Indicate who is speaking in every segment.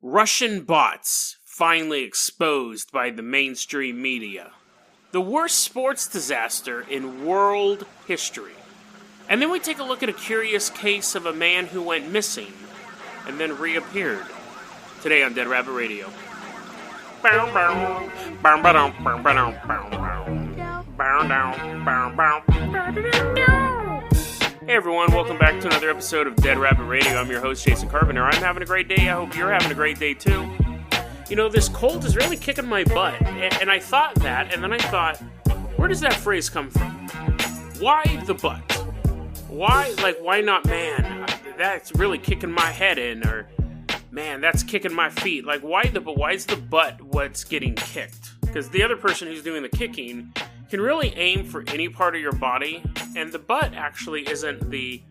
Speaker 1: Russian bots finally exposed by the mainstream media. The worst sports disaster in world history. And then we take a look at a curious case of a man who went missing and then reappeared. Today on Dead Rabbit Radio. Hey everyone, welcome back to another episode of Dead Rabbit Radio. I'm your host, Jason Carpenter. I'm having a great day. I hope you're having a great day too. You know, this cold is really kicking my butt. And I thought that, and then I thought, where does that phrase come from? Why the butt? Why not man? That's really kicking my head in, or man, that's kicking my feet. Like, why is the butt what's getting kicked? Because the other person who's doing the kicking can really aim for any part of your body, and the butt actually isn't the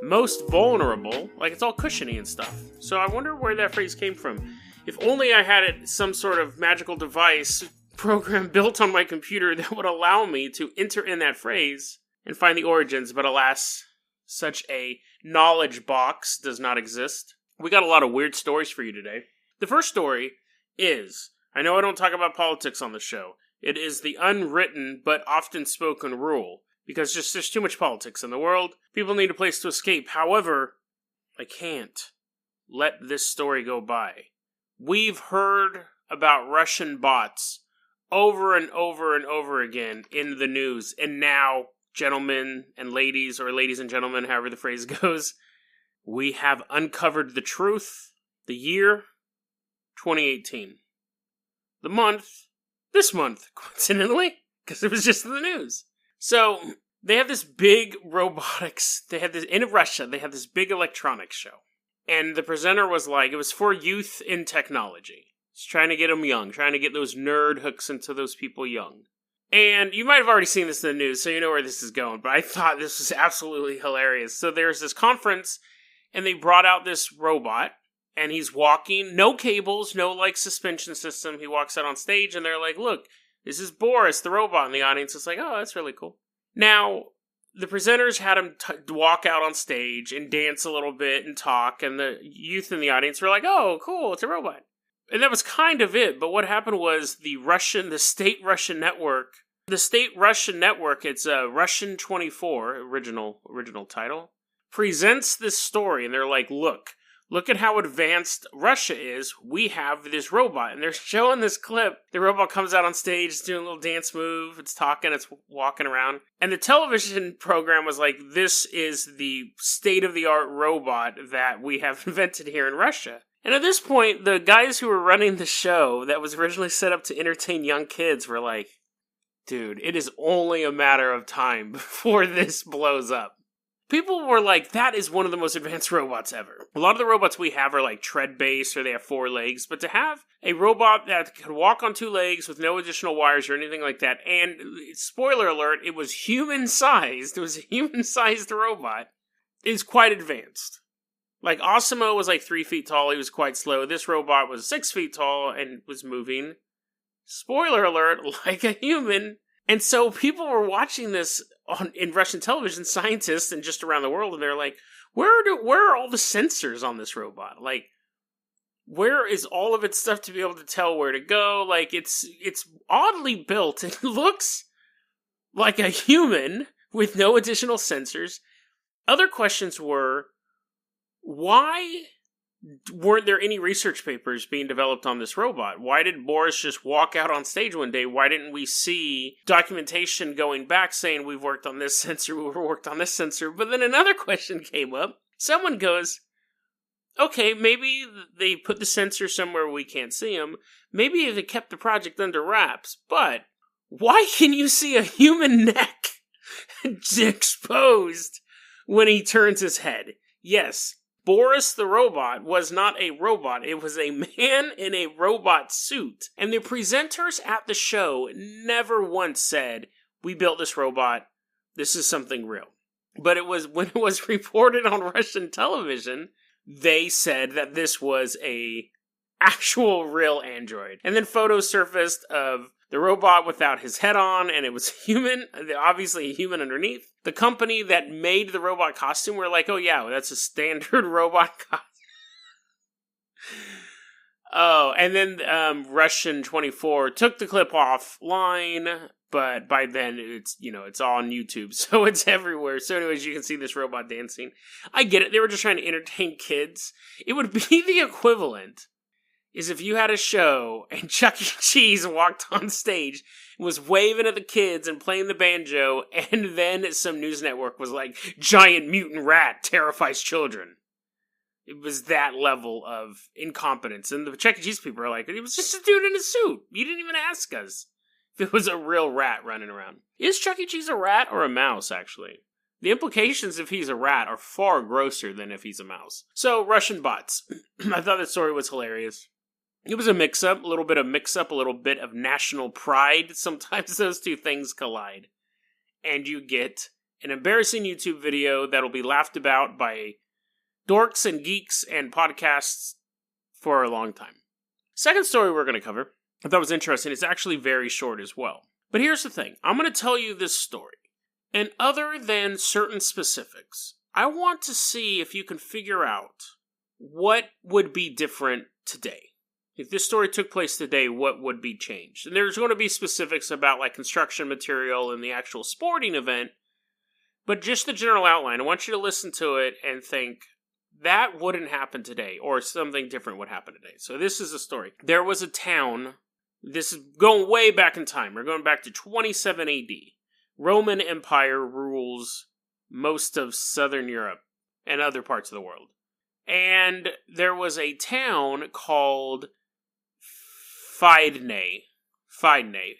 Speaker 1: most vulnerable. Like, it's all cushiony and stuff. So I wonder where that phrase came from. If only I had some sort of magical device program built on my computer that would allow me to enter in that phrase and find the origins, but alas, such a knowledge box does not exist. We got a lot of weird stories for you today. The first story is, I know I don't talk about politics on the show. It is the unwritten but often spoken rule, because there's too much politics in the world. People need a place to escape. However, I can't let this story go by. We've heard about Russian bots over and over and over again in the news, and now, gentlemen and ladies, or ladies and gentlemen, however the phrase goes, we have uncovered the truth. The year, 2018. The month, this month, coincidentally, because it was just in the news. So, they have this big robotics, in Russia, they have this big electronics show. And the presenter was like, it was for youth in technology. It's trying to get them young, trying to get those nerd hooks into those people young. And you might have already seen this in the news, so you know where this is going, but I thought this was absolutely hilarious. So there's this conference, and they brought out this robot, and he's walking, no cables, no, suspension system. He walks out on stage, and they're like, look, this is Boris, the robot, and the audience is like, oh, that's really cool. Now, the presenters had him walk out on stage and dance a little bit and talk, and the youth in the audience were like, oh, cool, it's a robot. And that was kind of it, but what happened was the state Russian network, it's Russian 24, original title, presents this story, and they're like, look at how advanced Russia is. We have this robot. And they're showing this clip. The robot comes out on stage, it's doing a little dance move, it's talking, it's walking around. And the television program was like, this is the state-of-the-art robot that we have invented here in Russia. And at this point, the guys who were running the show that was originally set up to entertain young kids were like, dude, it is only a matter of time before this blows up. People were like, that is one of the most advanced robots ever. A lot of the robots we have are like tread-based, or they have 4 legs, but to have a robot that could walk on 2 legs with no additional wires or anything like that, and spoiler alert, it was human-sized, robot, is quite advanced. Like, Osimo was 3 feet tall, he was quite slow. This robot was 6 feet tall and was moving, spoiler alert, like a human. And so people were watching this in Russian television, scientists and just around the world, and they're like, where are all the sensors on this robot? Like, where is all of its stuff to be able to tell where to go? Like, it's oddly built. It looks like a human with no additional sensors. Other questions were, why weren't there any research papers being developed on this robot? Why did Boris just walk out on stage one day? Why didn't we see documentation going back saying we've worked on this sensor, we've worked on this sensor? But then another question came up. Someone goes, okay, maybe they put the sensor somewhere we can't see them. Maybe they kept the project under wraps. But why can you see a human neck exposed when he turns his head? Yes, Boris the robot was not a robot. It was a man in a robot suit. And the presenters at the show never once said, we built this robot, this is something real. But when it was reported on Russian television, they said that this was a actual real android. And then photos surfaced of the robot without his head on, and it was human, obviously a human underneath. The company that made the robot costume were like, oh yeah, that's a standard robot costume. Oh, and then Russian 24 took the clip offline, but by then it's all on YouTube, so it's everywhere. So anyways, you can see this robot dancing. I get it. They were just trying to entertain kids. It would be the equivalent is if you had a show and Chuck E. Cheese walked on stage and was waving at the kids and playing the banjo, and then some news network was like, giant mutant rat terrifies children. It was that level of incompetence. And the Chuck E. Cheese people are like, it was just a dude in a suit. You didn't even ask us if it was a real rat running around. Is Chuck E. Cheese a rat or a mouse, actually? The implications if he's a rat are far grosser than if he's a mouse. So, Russian bots. I thought that story was hilarious. It was a mix-up, a little bit of national pride. Sometimes those two things collide. And you get an embarrassing YouTube video that'll be laughed about by dorks and geeks and podcasts for a long time. Second story we're going to cover, I thought was interesting. It's actually very short as well. But here's the thing. I'm going to tell you this story. And other than certain specifics, I want to see if you can figure out what would be different today. If this story took place today, what would be changed? And there's going to be specifics about like construction material and the actual sporting event. But just the general outline, I want you to listen to it and think, that wouldn't happen today, or something different would happen today. So this is a story. There was a town, this is going way back in time. We're going back to 27 AD. Roman Empire rules most of Southern Europe and other parts of the world. And there was a town called Fidenae. Fidenae.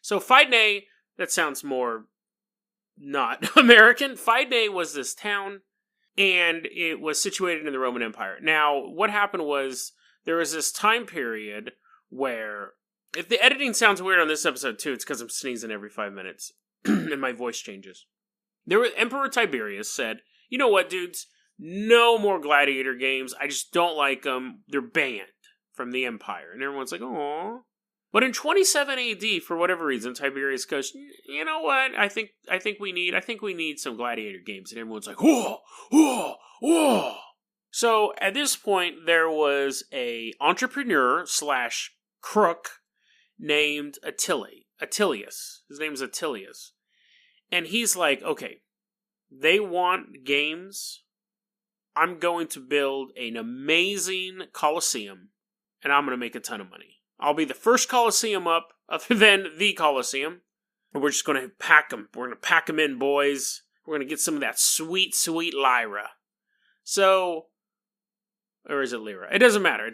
Speaker 1: So Fidenae, that sounds more not American. Fidenae was this town, and it was situated in the Roman Empire. Now, what happened was, there was this time period where, if the editing sounds weird on this episode too, it's because I'm sneezing every 5 minutes, and my voice changes. Emperor Tiberius said, you know what, dudes? No more gladiator games. I just don't like them. They're banned from the empire. And everyone's like, aww. But in 27 AD, for whatever reason, Tiberius goes, you know what? I think we need some gladiator games. And everyone's like, whoa, whoa, whoa. So at this point, there was a entrepreneur / crook named Atilius. His name is Atilius. And he's like, okay, they want games. I'm going to build an amazing Colosseum, and I'm going to make a ton of money. I'll be the first Colosseum up, other than the Colosseum. And we're just going to pack them. We're going to pack them in, boys. We're going to get some of that sweet, sweet lyra. So, or is it lira? It doesn't matter.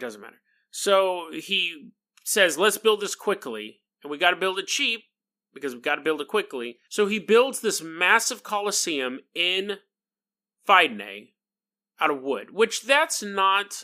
Speaker 1: So he says, let's build this quickly. And we got to build it cheap, because we've got to build it quickly. So he builds this massive Colosseum in Fidenae out of wood, which that's not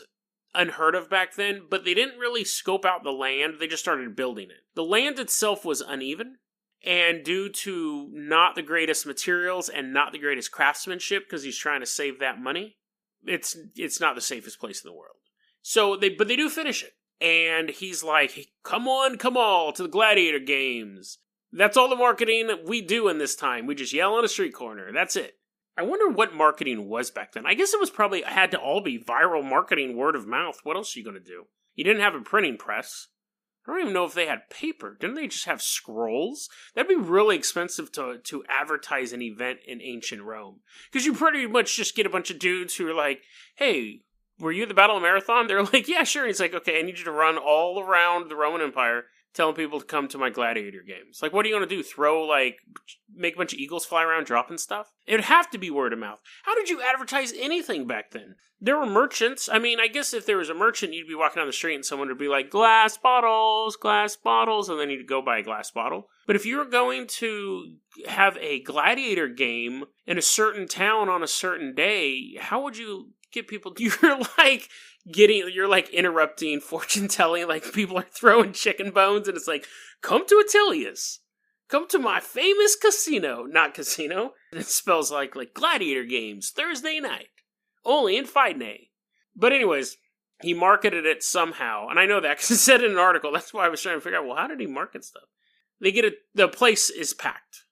Speaker 1: unheard of back then, but they didn't really scope out the land. They just started building it. The land itself was uneven, and due to not the greatest materials and not the greatest craftsmanship, because he's trying to save that money, it's not the safest place in the world. So they do finish it, and he's like, hey, come all to the gladiator games. That's all the marketing we do in this time. We just yell on a street corner. That's it. I wonder what marketing was back then. I guess it was probably had to all be viral marketing, word of mouth. What else are you going to do? You didn't have a printing press. I don't even know if they had paper. Didn't they just have scrolls? That'd be really expensive to advertise an event in ancient Rome. Because you pretty much just get a bunch of dudes who are like, hey, were you at the Battle of Marathon? They're like, yeah, sure. And he's like, okay, I need you to run all around the Roman Empire telling people to come to my gladiator games. Like, what are you going to do? Make a bunch of eagles fly around dropping stuff? It would have to be word of mouth. How did you advertise anything back then? There were merchants. I mean, I guess if there was a merchant, you'd be walking down the street and someone would be like, glass bottles, and then you'd go buy a glass bottle. But if you were going to have a gladiator game in a certain town on a certain day, how would you get people? You're like interrupting fortune telling, like people are throwing chicken bones, and it's like, come to Atilius, come to my famous casino, not casino. And it spells like gladiator games Thursday night, only in Fidenae. But anyways, he marketed it somehow, and I know that because it said in an article. That's why I was trying to figure out, well, how did he market stuff? The place is packed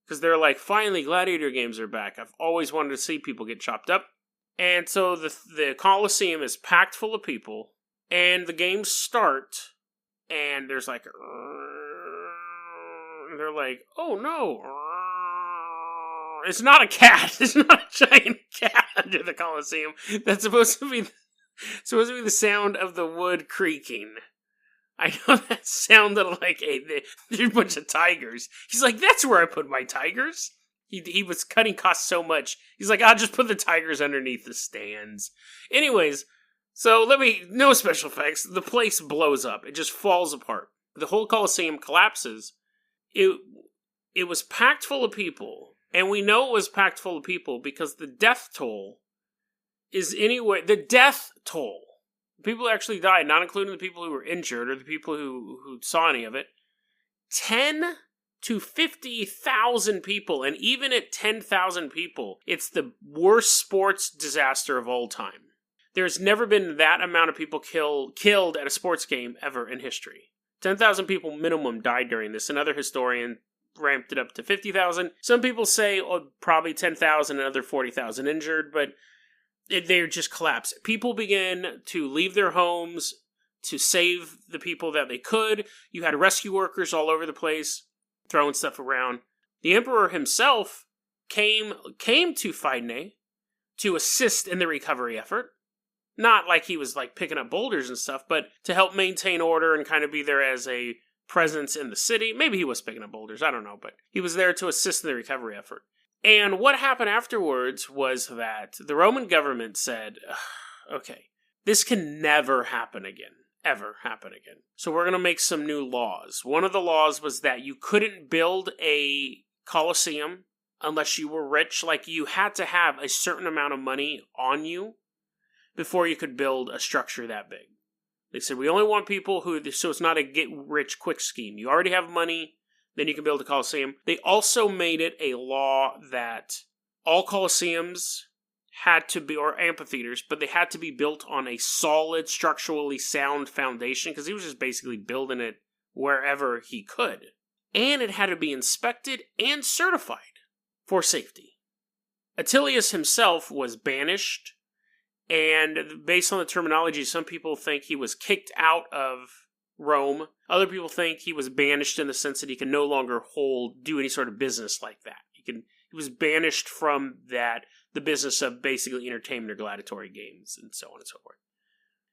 Speaker 1: because they're like, finally, gladiator games are back. I've always wanted to see people get chopped up. And so the Colosseum is packed full of people, and the games start, and there's like, and they're like, oh no, it's not a cat. It's not a giant cat under the Colosseum. That's supposed to be the sound of the wood creaking. I know that sounded like there's a bunch of tigers. He's like, that's where I put my tigers. He was cutting costs so much. He's like, I'll just put the tigers underneath the stands. Anyways, so no special effects. The place blows up. It just falls apart. The whole Colosseum collapses. It was packed full of people. And we know it was packed full of people because the death toll is anywhere. The death toll. People who actually died, not including the people who were injured or the people who saw any of it. 10 to 50,000 people, and even at 10,000 people, it's the worst sports disaster of all time. There's never been that amount of people killed at a sports game ever in history. 10,000 people minimum died during this. Another historian ramped it up to 50,000. Some people say probably 10,000, another 40,000 injured, but they just collapse. People began to leave their homes to save the people that they could. You had rescue workers all over the place, throwing stuff around. The emperor himself came to Fidenae to assist in the recovery effort. Not like he was like picking up boulders and stuff, but to help maintain order and kind of be there as a presence in the city. Maybe he was picking up boulders, I don't know, but he was there to assist in the recovery effort. And what happened afterwards was that the Roman government said, okay, this can never happen again. Ever happen again. So we're going to make some new laws. One of the laws was that you couldn't build a Colosseum unless you were rich. Like, you had to have a certain amount of money on you before you could build a structure that big. They said, we only want people so it's not a get-rich-quick scheme. You already have money, then you can build a Colosseum. They also made it a law that all Colosseums had to be, or amphitheaters, but they had to be built on a solid, structurally sound foundation, because he was just basically building it wherever he could. And it had to be inspected and certified for safety. Atilius himself was banished, and based on the terminology, some people think he was kicked out of Rome. Other people think he was banished in the sense that he can no longer do any sort of business like that. He was banished from the business of basically entertainment or gladiatory games, and so on and so forth.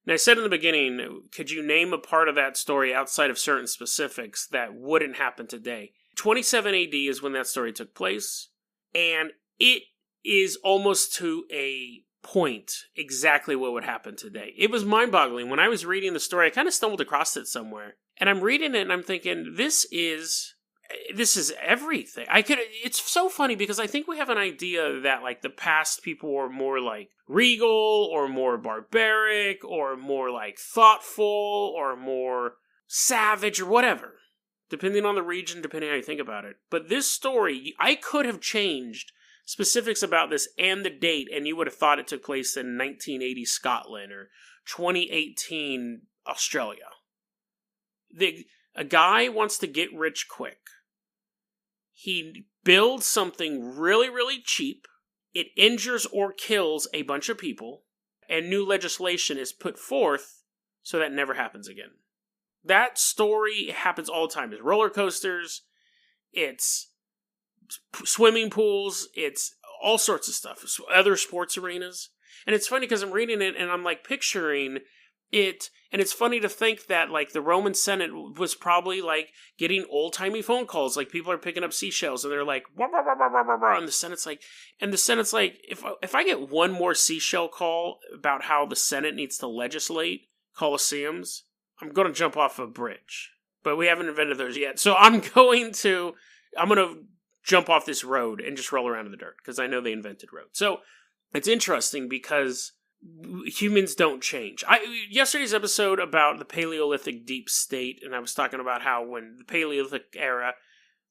Speaker 1: And I said in the beginning, could you name a part of that story outside of certain specifics that wouldn't happen today? 27 AD is when that story took place, and it is almost to a point exactly what would happen today. It was mind-boggling. When I was reading the story, I kind of stumbled across it somewhere, and I'm reading it and I'm thinking, this is everything. It's so funny because I think we have an idea that like the past people were more like regal or more barbaric or more like thoughtful or more savage or whatever, depending on the region, depending on how you think about it. But this story, I could have changed specifics about this and the date, and you would have thought it took place in 1980 Scotland or 2018 Australia. A guy wants to get rich quick. He builds something really, really cheap. It injures or kills a bunch of people, and new legislation is put forth so that never happens again. That story happens all the time. It's roller coasters, it's swimming pools, it's all sorts of stuff, other sports arenas. And it's funny because I'm reading it and I'm like picturing it, and it's funny to think that like the Roman Senate was probably like getting old-timey phone calls, like people are picking up seashells and they're like, wah, wah, wah, wah, wah, wah, and the Senate's like, if I get one more seashell call about how the Senate needs to legislate Colosseums, I'm going to jump off a bridge. But we haven't invented those yet, so I'm going to jump off this road and just roll around in the dirt, because I know they invented roads. So it's interesting because humans don't change. Yesterday's episode about the Paleolithic deep state, and I was talking about how when the Paleolithic era,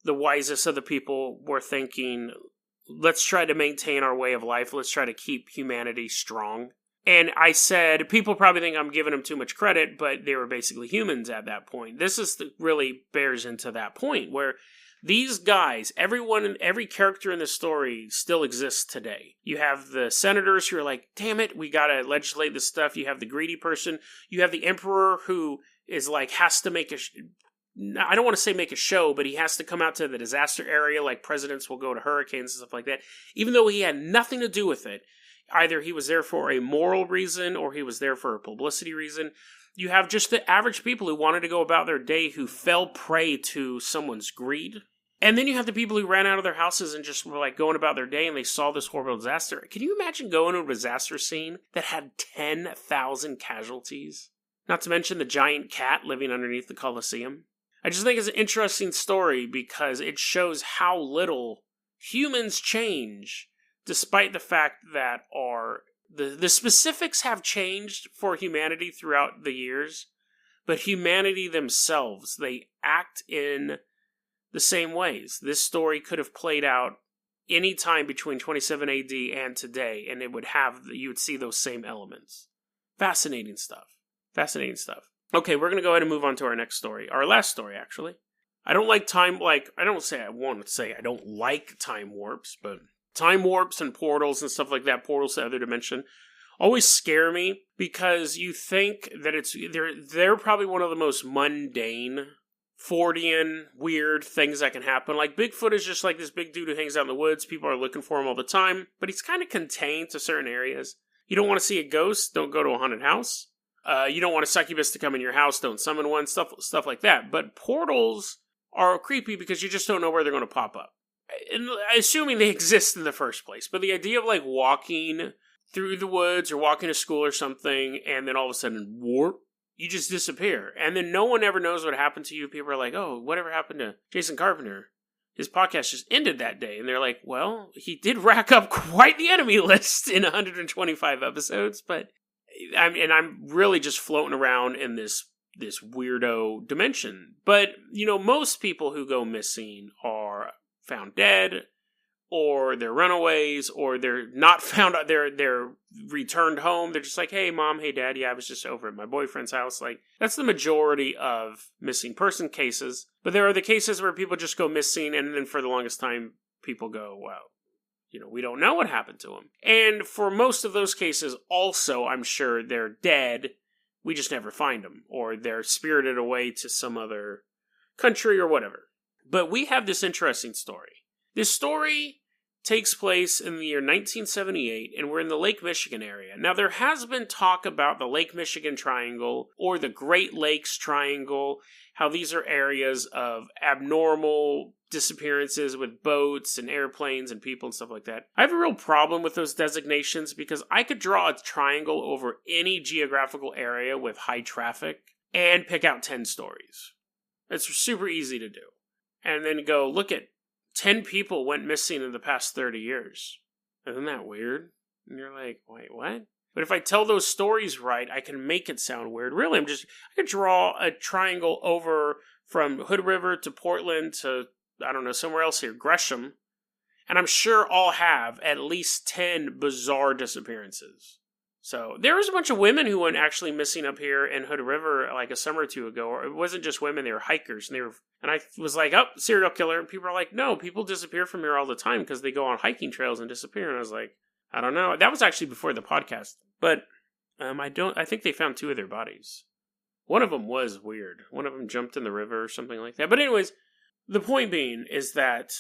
Speaker 1: the wisest of the people were thinking, let's try to maintain our way of life, let's try to keep humanity strong. And I said, people probably think I'm giving them too much credit, but they were basically humans at that point. This really bears into that point, where These guys, every character in the story still exists today. You have the senators who are like, damn it, we gotta legislate this stuff. You have the greedy person. You have the emperor who is like, has to make I don't want to say make a show, but he has to come out to the disaster area like presidents will go to hurricanes and stuff like that. Even though he had nothing to do with it. Either he was there for a moral reason or he was there for a publicity reason. You have just the average people who wanted to go about their day who fell prey to someone's greed. And then you have the people who ran out of their houses and just were like going about their day and they saw this horrible disaster. Can you imagine going to a disaster scene that had 10,000 casualties? Not to mention the giant cat living underneath the Colosseum. I just think it's an interesting story because it shows how little humans change, despite the fact that the specifics have changed for humanity throughout the years, but humanity themselves, they act in the same ways. This story could have played out any time between 27 AD and today, and you would see those same elements. Fascinating stuff. Okay, we're going to go ahead and move on to our next story. Our last story, actually. I don't like time warps, but time warps and portals and stuff like that, portals to other dimension, always scare me because you think that they're probably one of the most mundane, Fordian, weird things that can happen. Like Bigfoot is just like this big dude who hangs out in the woods. People are looking for him all the time, but he's kind of contained to certain areas. You don't want to see a ghost, don't go to a haunted house. You don't want a succubus to come in your house, don't summon one, stuff like that. But portals are creepy because you just don't know where they're going to pop up. And assuming they exist in the first place. But the idea of like walking through the woods or walking to school or something, and then all of a sudden, warp, you just disappear. And then no one ever knows what happened to you. People are like, oh, whatever happened to Jason Carpenter? His podcast just ended that day. And they're like, well, he did rack up quite the enemy list in 125 episodes, but I'm really just floating around in this weirdo dimension. But, most people who go missing are found dead, or they're runaways, or they're not found, they're returned home. They're just like, hey, mom, hey, dad, yeah, I was just over at my boyfriend's house. Like, that's the majority of missing person cases. But there are the cases where people just go missing, and then for the longest time, people go, well, we don't know what happened to them. And for most of those cases, also, I'm sure they're dead. We just never find them. Or they're spirited away to some other country or whatever. But we have this interesting story. This story takes place in the year 1978, and we're in the Lake Michigan area. Now, there has been talk about the Lake Michigan Triangle or the Great Lakes Triangle, how these are areas of abnormal disappearances with boats and airplanes and people and stuff like that. I have a real problem with those designations because I could draw a triangle over any geographical area with high traffic and pick out 10 stories. It's super easy to do. And then go, look at 10 people went missing in the past 30 years. Isn't that weird? And you're like, wait, what? But if I tell those stories right, I can make it sound weird. Really, I could draw a triangle over from Hood River to Portland to, I don't know, somewhere else here, Gresham. And I'm sure all have at least 10 bizarre disappearances. So there was a bunch of women who went actually missing up here in Hood River like a summer or two ago. Or it wasn't just women, they were hikers. And I was like, oh, serial killer. And people are like, no, people disappear from here all the time because they go on hiking trails and disappear. And I was like, I don't know. That was actually before the podcast. But I think they found 2 of their bodies. One of them was weird. One of them jumped in the river or something like that. But anyways, the point being is that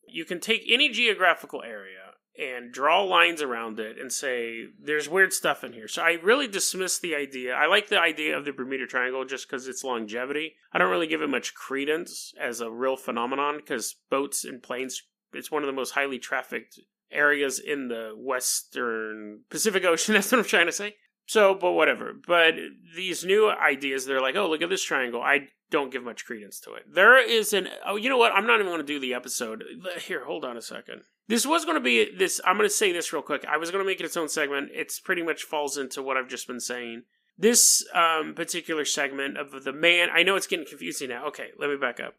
Speaker 1: you can take any geographical area and draw lines around it and say, there's weird stuff in here. So I really dismiss the idea. I like the idea of the Bermuda Triangle just because it's longevity. I don't really give it much credence as a real phenomenon because boats and planes, it's one of the most highly trafficked areas in the western Pacific Ocean. That's what I'm trying to say. So, but whatever. But these new ideas, they're like, oh, look at this triangle. I don't give much credence to it. There is you know what? I'm not even going to do the episode. Here, hold on a second. This was going to be this. I'm going to say this real quick. I was going to make it its own segment. It's pretty much falls into what I've just been saying. This particular segment of the man, I know it's getting confusing now. Okay, let me back up.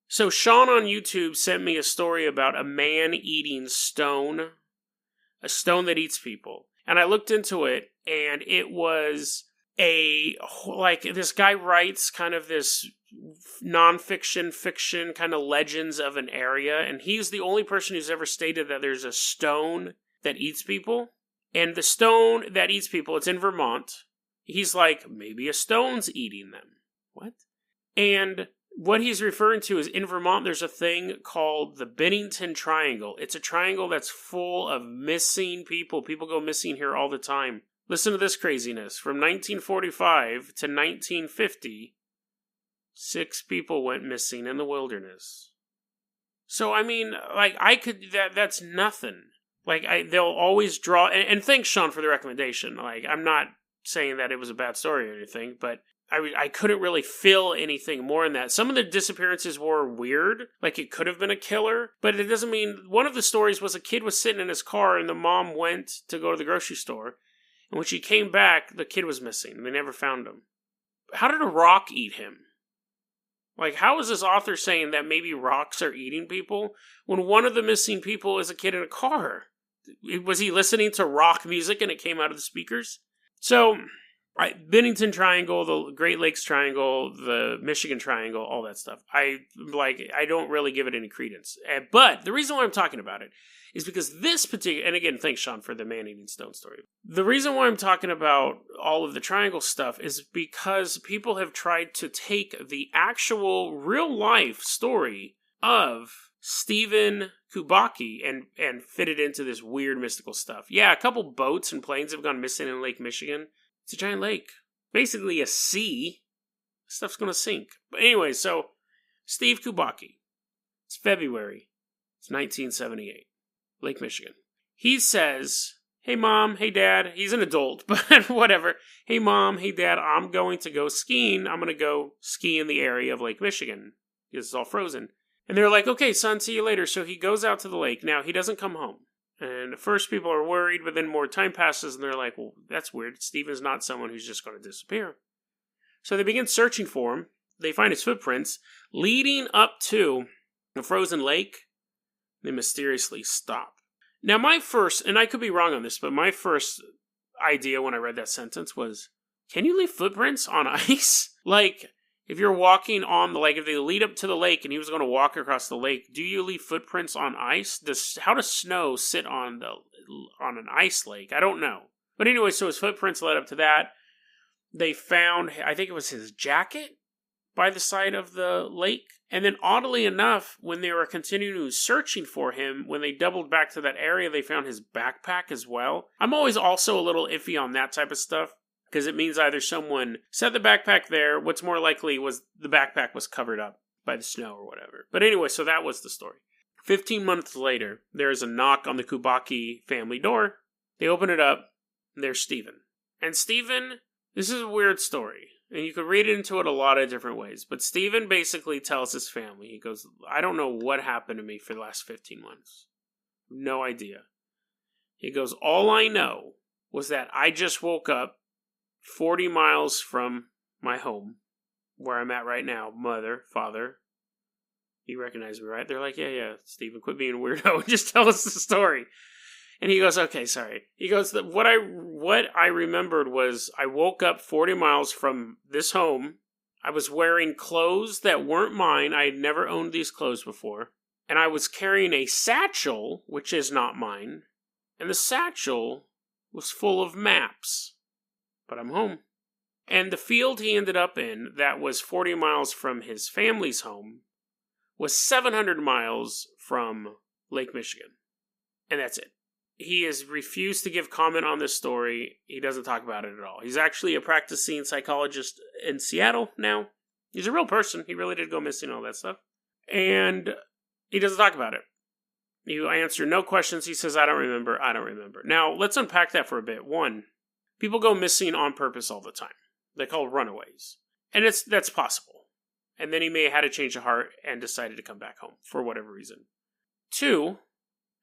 Speaker 1: So Sean on YouTube sent me a story about a man eating stone, a stone that eats people. And I looked into it, and it was this guy writes kind of this nonfiction, fiction kind of legends of an area, and he's the only person who's ever stated that there's a stone that eats people. And the stone that eats people, it's in Vermont. He's like, maybe a stone's eating them. What? And what he's referring to is in Vermont, there's a thing called the Bennington Triangle. It's a triangle that's full of missing people. People go missing here all the time. Listen to this craziness. From 1945 to 1950, 6 people went missing in the wilderness. So, I mean, like, that's nothing. Like, they'll always draw, and thanks, Sean, for the recommendation. Like, I'm not saying that it was a bad story or anything, but I couldn't really feel anything more in that. Some of the disappearances were weird, like it could have been a killer, but it doesn't mean. One of the stories was a kid was sitting in his car and the mom went to go to the grocery store, and when she came back, the kid was missing, and they never found him. How did a rock eat him? Like, how is this author saying that maybe rocks are eating people when one of the missing people is a kid in a car? Was he listening to rock music and it came out of the speakers? So, Bennington Triangle, the Great Lakes Triangle, the Michigan Triangle, all that stuff. I don't really give it any credence. But the reason why I'm talking about it is because this particular, and again, thanks, Sean, for the man-eating stone story. The reason why I'm talking about all of the triangle stuff is because people have tried to take the actual real-life story of Stephen Kubacki and fit it into this weird mystical stuff. Yeah, a couple boats and planes have gone missing in Lake Michigan. It's a giant lake. Basically a sea. Stuff's gonna sink. But anyway, so Steve Kubacki. It's February. It's 1978. Lake Michigan. He says, hey mom, hey dad. He's an adult, but whatever. Hey mom, hey dad, I'm going to go skiing. I'm going to go ski in the area of Lake Michigan. Because it's all frozen. And they're like, okay, son, see you later. So he goes out to the lake. Now, he doesn't come home. And at first people are worried, but then more time passes and they're like, well, that's weird. Steven's not someone who's just going to disappear. So they begin searching for him. They find his footprints leading up to a frozen lake. They mysteriously stop. Now my first, and I could be wrong on this, but my first idea when I read that sentence was, can you leave footprints on ice? Like, if you're walking on the lake, if they lead up to the lake and he was going to walk across the lake, do you leave footprints on ice? How does snow sit on an ice lake? I don't know. But anyway, so his footprints led up to that. They found, I think it was his jacket by the side of the lake. And then oddly enough, when they were continuing searching for him, when they doubled back to that area, they found his backpack as well. I'm always also a little iffy on that type of stuff, because it means either someone set the backpack there, what's more likely was the backpack was covered up by the snow or whatever. But anyway, so that was the story. 15 months later, there is a knock on the Kubacki family door. They open it up, and there's Stephen. And Stephen, this is a weird story, and you could read into it a lot of different ways, but Stephen basically tells his family, he goes, I don't know what happened to me for the last 15 months. No idea. He goes, all I know was that I just woke up 40 miles from my home, where I'm at right now. Mother, father, you recognize me, right? They're like, yeah, Stephen, quit being a weirdo. Just tell us the story. And he goes, okay, sorry. He goes, what I remembered was I woke up 40 miles from this home. I was wearing clothes that weren't mine. I had never owned these clothes before. And I was carrying a satchel, which is not mine. And the satchel was full of maps. But I'm home. And the field he ended up in, that was 40 miles from his family's home, was 700 miles from Lake Michigan. And that's it. He has refused to give comment on this story. He doesn't talk about it at all. He's actually a practicing psychologist in Seattle now. He's a real person. He really did go missing, all that stuff. And he doesn't talk about it. You answer no questions. He says, I don't remember. Now, let's unpack that for a bit. One, people go missing on purpose all the time. They're called runaways. And that's possible. And then he may have had a change of heart and decided to come back home for whatever reason. Two,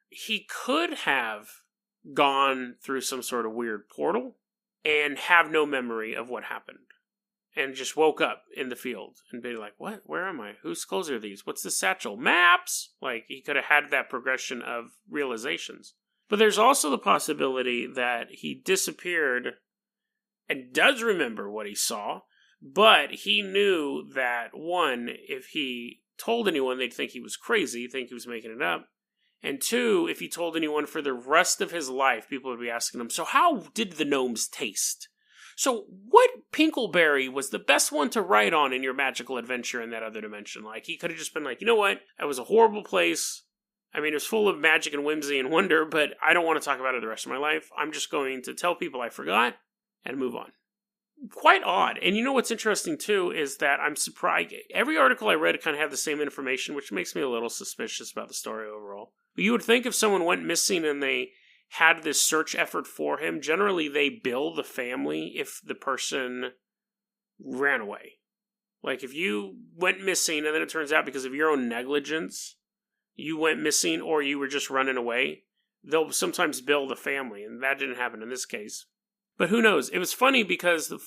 Speaker 1: he could have gone through some sort of weird portal and have no memory of what happened. And just woke up in the field and be like, what? Where am I? Whose clothes are these? What's the satchel? Maps! Like, he could have had that progression of realizations. But there's also the possibility that he disappeared and does remember what he saw, but he knew that, one, if he told anyone, they'd think he was crazy, think he was making it up, and two, if he told anyone for the rest of his life, people would be asking him, so how did the gnomes taste? So what Pinkleberry was the best one to write on in your magical adventure in that other dimension? Like, he could have just been like, you know what, that was a horrible place. I mean, it was full of magic and whimsy and wonder, but I don't want to talk about it the rest of my life. I'm just going to tell people I forgot and move on. Quite odd. And you know what's interesting, too, is that I'm surprised. Every article I read kind of had the same information, which makes me a little suspicious about the story overall. But you would think if someone went missing and they had this search effort for him, generally they bill the family if the person ran away. Like, if you went missing and then it turns out because of your own negligence, you went missing or you were just running away, they'll sometimes bill the family, and that didn't happen in this case. But who knows? It was funny because the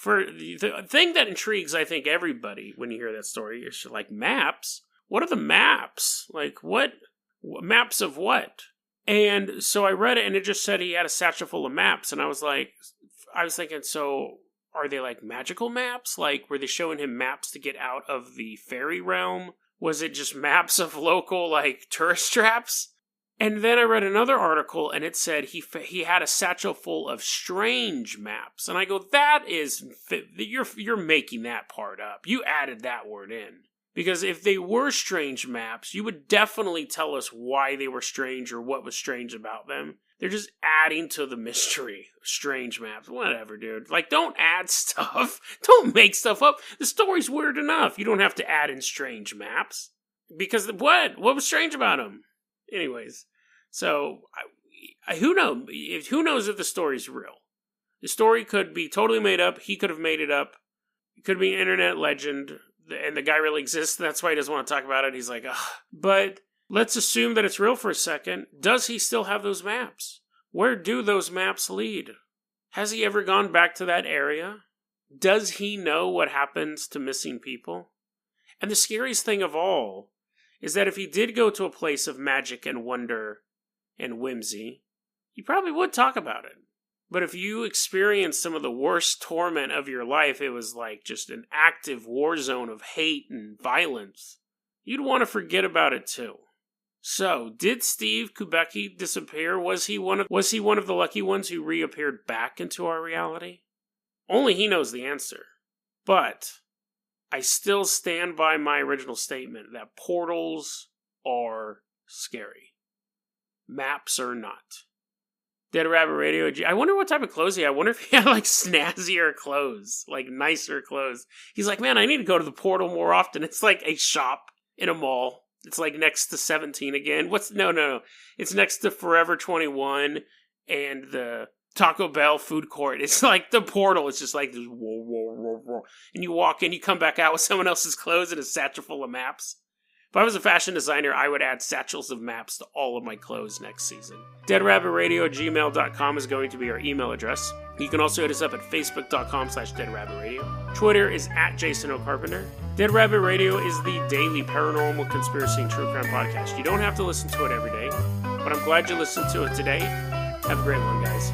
Speaker 1: thing that intrigues, I think, everybody when you hear that story is like, maps? What are the maps? Like, what maps of what? And so I read it, and it just said he had a satchel full of maps, and I was thinking, so are they like magical maps? Like, were they showing him maps to get out of the fairy realm? Was it just maps of local, like, tourist traps? And then I read another article, and it said he had a satchel full of strange maps. And I go, you're making that part up. You added that word in. Because if they were strange maps, you would definitely tell us why they were strange or what was strange about them. They're just adding to the mystery. Strange maps. Whatever, dude. Like, don't add stuff. Don't make stuff up. The story's weird enough. You don't have to add in strange maps. Because what? What was strange about them? Anyways, so who knows? Who knows if the story's real? The story could be totally made up. He could have made it up. It could be an internet legend, and the guy really exists. That's why he doesn't want to talk about it. He's like, ugh. But let's assume that it's real for a second. Does he still have those maps? Where do those maps lead? Has he ever gone back to that area? Does he know what happens to missing people? And the scariest thing of all is that if he did go to a place of magic and wonder and whimsy, he probably would talk about it. But if you experienced some of the worst torment of your life, it was like just an active war zone of hate and violence, you'd want to forget about it too. So, did Steve Kubacki disappear? Was he one of the lucky ones who reappeared back into our reality? Only he knows the answer. But I still stand by my original statement that portals are scary. Maps are not. Dead Rabbit Radio. I wonder what type of clothes he had. I wonder if he had, like, snazzier clothes. Like, nicer clothes. He's like, man, I need to go to the portal more often. It's like a shop in a mall. It's like next to 17 again. No. It's next to Forever 21 and the Taco Bell food court. It's like the portal. It's just like this, whoa, whoa, whoa, whoa. And you walk in, you come back out with someone else's clothes and a satchel full of maps. If I was a fashion designer, I would add satchels of maps to all of my clothes next season. DeadRabbitRadio@gmail.com is going to be our email address. You can also hit us up at Facebook.com/DeadRabbitRadio. Twitter is @JasonO'Carpenter. Dead Rabbit Radio is the daily paranormal, conspiracy, and true crime podcast. You don't have to listen to it every day, but I'm glad you listened to it today. Have a great one, guys.